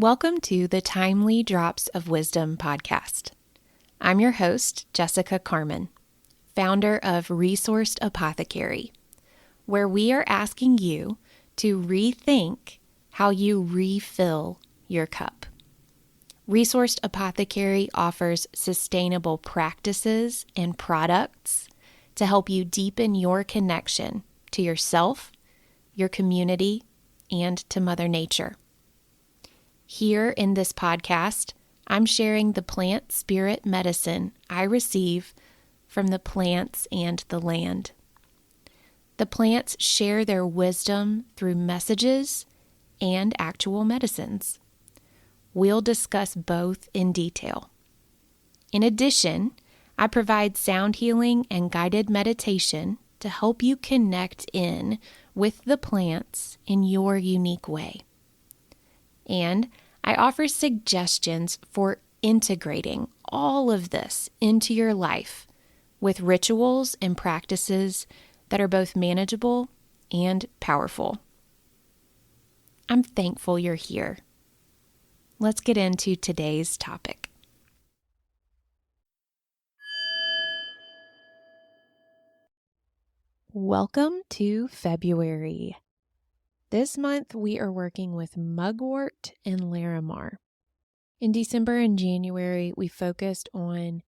Welcome to the Timely Drops of Wisdom podcast. I'm your host, Jessica Carmon, founder of Resourced Apothecary, where we are asking you to rethink how you refill your cup. Resourced Apothecary offers sustainable practices and products to help you deepen your connection to yourself, your community, and to Mother Nature. Here in this podcast, I'm sharing the plant spirit medicine I receive from the plants and the land. The plants share their wisdom through messages and actual medicines. We'll discuss both in detail. In addition, I provide sound healing and guided meditation to help you connect in with the plants in your unique way. And I offer suggestions for integrating all of this into your life with rituals and practices that are both manageable and powerful. I'm thankful you're here. Let's get into today's topic. Welcome to February. This month, we are working with Mugwort and Larimar. In December and January, we focused on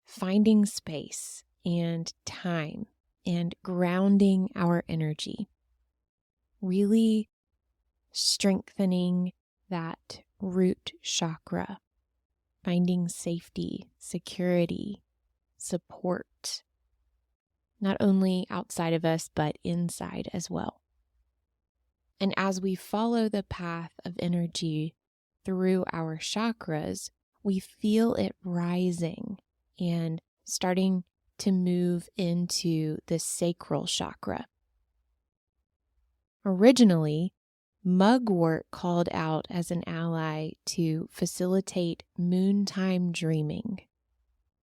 finding space and time and grounding our energy, really strengthening that root chakra, finding safety, security, support, not only outside of us, but inside as well. And as we follow the path of energy through our chakras, we feel it rising and starting to move into the sacral chakra. Originally, Mugwort called out as an ally to facilitate Moontime Dreaming.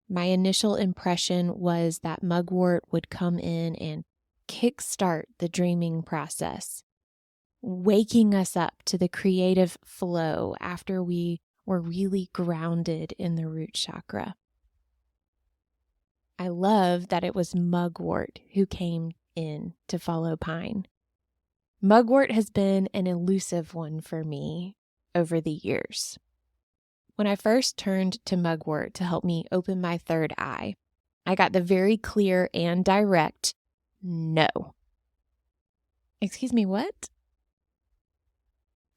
My initial impression was that Mugwort would come in and kickstart the dreaming process, waking us up to the creative flow after we were really grounded in the root chakra. I love that it was Mugwort who came in to follow Pine. Mugwort has been an elusive one for me over the years. When I first turned to Mugwort to help me open my third eye, I got the very clear and direct no. Excuse me, what?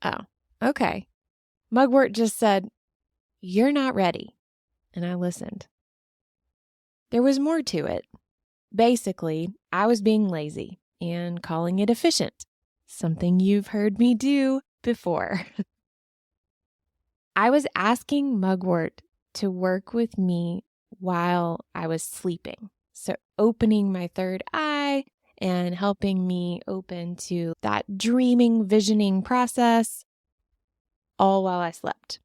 Oh, okay. Mugwort just said, "You're not ready." And I listened. There was more to it. Basically, I was being lazy and calling it efficient, something you've heard me do before. I was asking Mugwort to work with me while I was sleeping. So opening my third eye and helping me open to that dreaming, visioning process, all while I slept.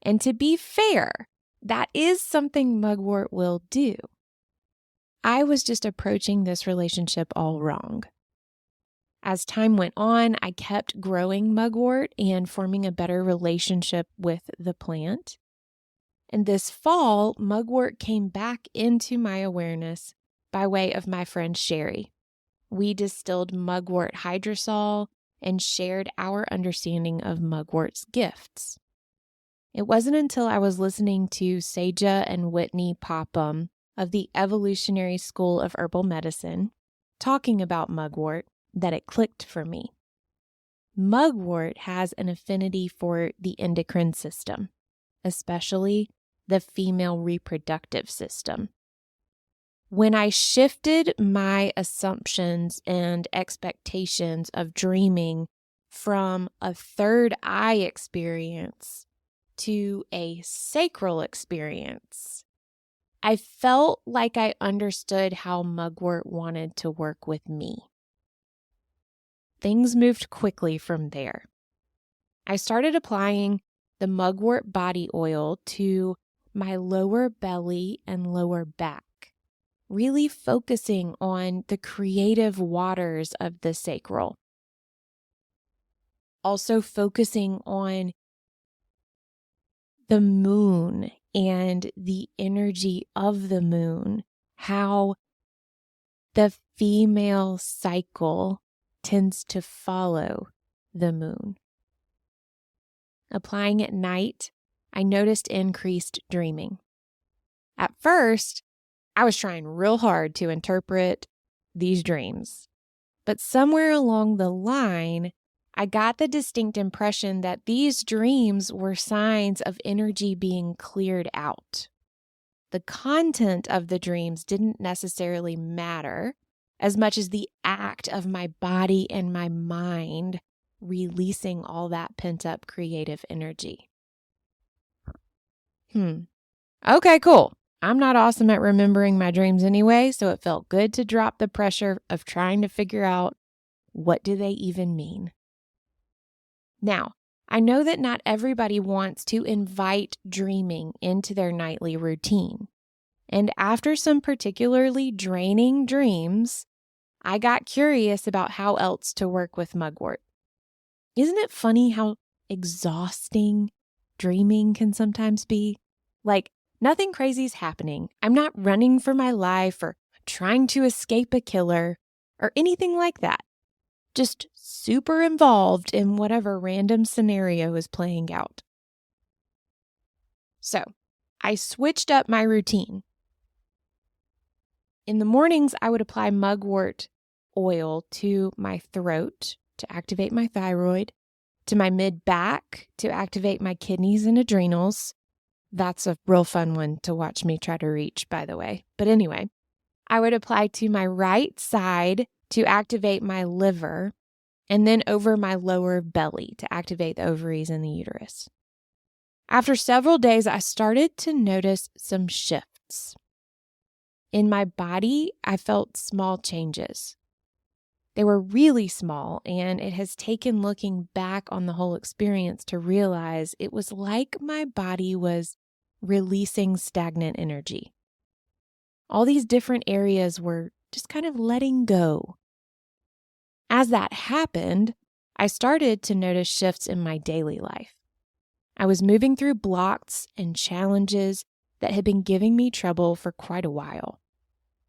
And to be fair, that is something Mugwort will do. I was just approaching this relationship all wrong. As time went on, I kept growing Mugwort and forming a better relationship with the plant. And this fall, Mugwort came back into my awareness by way of my friend Sherry. We distilled Mugwort hydrosol and shared our understanding of Mugwort's gifts. It wasn't until I was listening to Seja and Whitney Popham of the Evolutionary School of Herbal Medicine talking about Mugwort that it clicked for me. Mugwort has an affinity for the endocrine system, especially the female reproductive system. When I shifted my assumptions and expectations of dreaming from a third eye experience to a sacral experience, I felt like I understood how Mugwort wanted to work with me. Things moved quickly from there. I started applying the Mugwort body oil to my lower belly and lower back, really focusing on the creative waters of the sacral. Also focusing on the moon and the energy of the moon, how the female cycle tends to follow the moon. Applying at night, I noticed increased dreaming. At first, I was trying real hard to interpret these dreams, but somewhere along the line, I got the distinct impression that these dreams were signs of energy being cleared out. The content of the dreams didn't necessarily matter as much as the act of my body and my mind releasing all that pent-up creative energy. Okay, cool. I'm not awesome at remembering my dreams anyway, so it felt good to drop the pressure of trying to figure out what do they even mean. Now, I know that not everybody wants to invite dreaming into their nightly routine. And after some particularly draining dreams, I got curious about how else to work with mugwort. Isn't it funny how exhausting dreaming can sometimes be? Like, nothing crazy's happening. I'm not running for my life or trying to escape a killer or anything like that. Just super involved in whatever random scenario is playing out. So, I switched up my routine. In the mornings, I would apply mugwort oil to my throat to activate my thyroid, to my mid-back to activate my kidneys and adrenals. That's a real fun one to watch me try to reach, by the way. But anyway, I would apply to my right side to activate my liver, and then over my lower belly to activate the ovaries and the uterus. After several days, I started to notice some shifts. In my body, I felt small changes. They were really small, and it has taken looking back on the whole experience to realize it was like my body was releasing stagnant energy. All these different areas were just kind of letting go. As that happened, I started to notice shifts in my daily life. I was moving through blocks and challenges that had been giving me trouble for quite a while.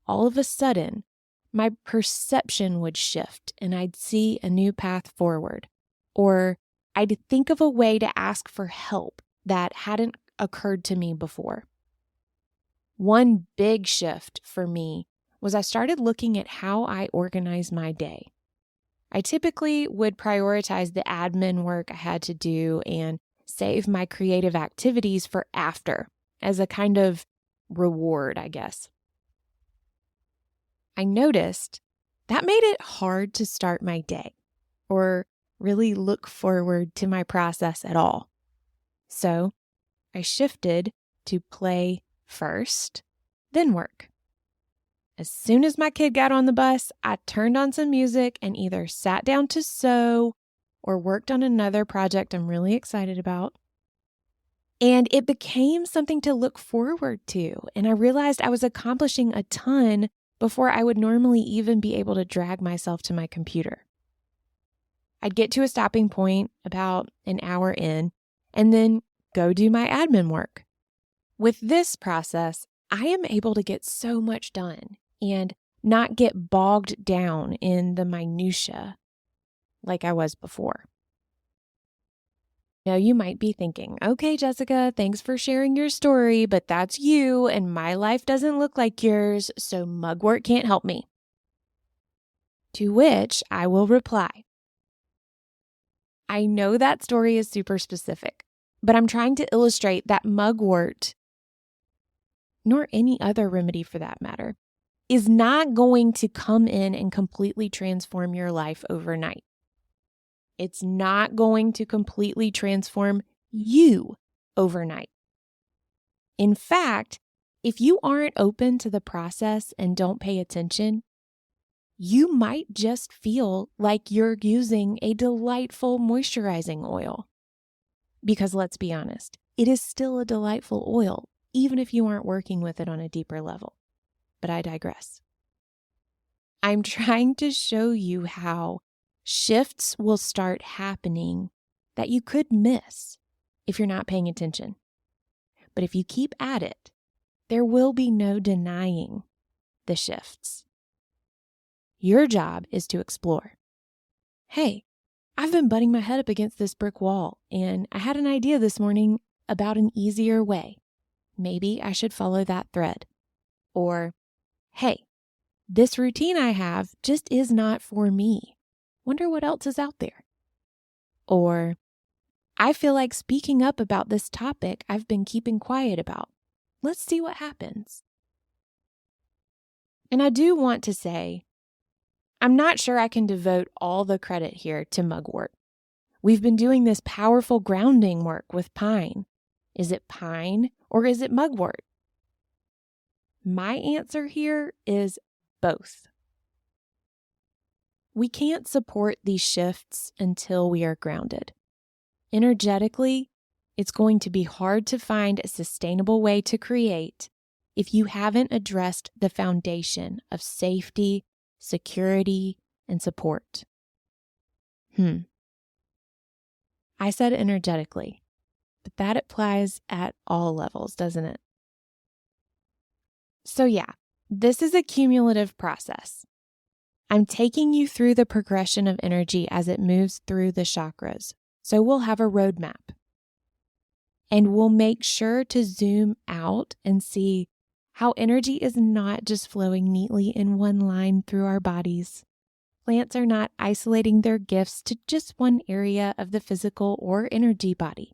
All of a sudden, my perception would shift and I'd see a new path forward, or I'd think of a way to ask for help that hadn't occurred to me before. One big shift for me was I started looking at how I organize my day. I typically would prioritize the admin work I had to do and save my creative activities for after as a kind of reward, I guess. I noticed that made it hard to start my day or really look forward to my process at all. So I shifted to play first, then work. As soon as my kid got on the bus, I turned on some music and either sat down to sew or worked on another project I'm really excited about. And it became something to look forward to. And I realized I was accomplishing a ton before I would normally even be able to drag myself to my computer. I'd get to a stopping point about an hour in and then go do my admin work. With this process, I am able to get so much done and not get bogged down in the minutia like I was before. Now you might be thinking, okay, Jessica, thanks for sharing your story, but that's you and my life doesn't look like yours, so mugwort can't help me. To which I will reply, I know that story is super specific, but I'm trying to illustrate that mugwort, nor any other remedy for that matter, is not going to come in and completely transform your life overnight. It's not going to completely transform you overnight. In fact, if you aren't open to the process and don't pay attention, you might just feel like you're using a delightful moisturizing oil. Because let's be honest, it is still a delightful oil, even if you aren't working with it on a deeper level. But I digress. I'm trying to show you how shifts will start happening that you could miss if you're not paying attention. But if you keep at it, there will be no denying the shifts. Your job is to explore. Hey, I've been butting my head up against this brick wall, and I had an idea this morning about an easier way. Maybe I should follow that thread. Or, hey, this routine I have just is not for me. Wonder what else is out there. Or, I feel like speaking up about this topic I've been keeping quiet about. Let's see what happens. And I do want to say, I'm not sure I can devote all the credit here to Mugwort. We've been doing this powerful grounding work with pine. Is it pine or is it mugwort? My answer here is both. We can't support these shifts until we are grounded. Energetically, it's going to be hard to find a sustainable way to create if you haven't addressed the foundation of safety, security, and support. I said energetically, but that applies at all levels, doesn't it? So yeah, this is a cumulative process. I'm taking you through the progression of energy as it moves through the chakras, so we'll have a roadmap. And we'll make sure to zoom out and see how energy is not just flowing neatly in one line through our bodies. Plants are not isolating their gifts to just one area of the physical or energy body.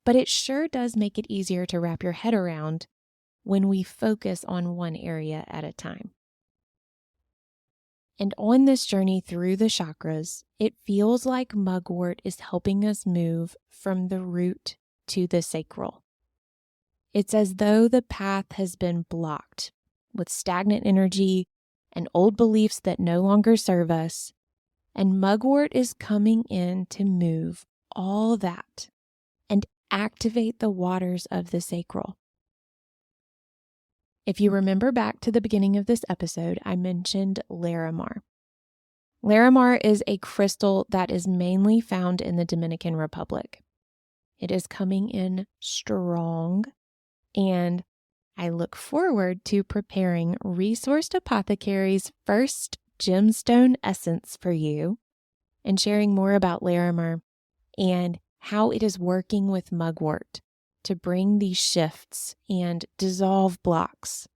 But it sure does make it easier to wrap your head around when we focus on one area at a time. And on this journey through the chakras, it feels like Mugwort is helping us move from the root to the sacral. It's as though the path has been blocked with stagnant energy and old beliefs that no longer serve us, and Mugwort is coming in to move all that and activate the waters of the sacral. If you remember back to the beginning of this episode, I mentioned Larimar. Larimar is a crystal that is mainly found in the Dominican Republic. It is coming in strong, and I look forward to preparing Resourced Apothecary's first gemstone essence for you and sharing more about Larimar and how it is working with Mugwort to bring these shifts and dissolve blocks.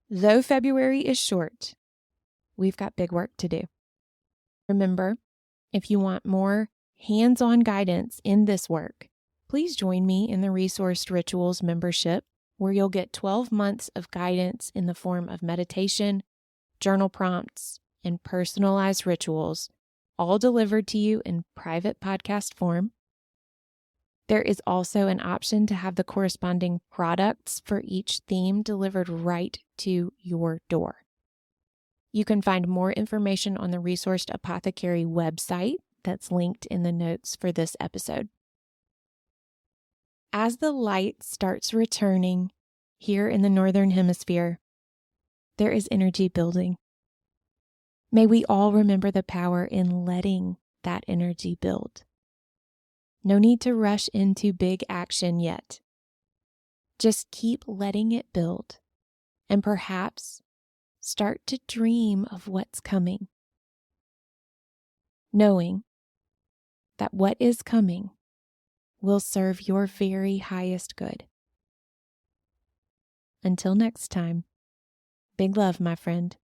Though February is short, we've got big work to do. Remember, if you want more hands-on guidance in this work, please join me in the Resourced Rituals membership, where you'll get 12 months of guidance in the form of meditation, journal prompts, and personalized rituals, all delivered to you in private podcast form. There is also an option to have the corresponding products for each theme delivered right to your door. You can find more information on the Resourced Apothecary website that's linked in the notes for this episode. As the light starts returning here in the Northern Hemisphere, there is energy building. May we all remember the power in letting that energy build. No need to rush into big action yet. Just keep letting it build, and perhaps start to dream of what's coming, knowing that what is coming will serve your very highest good. Until next time, big love, my friend.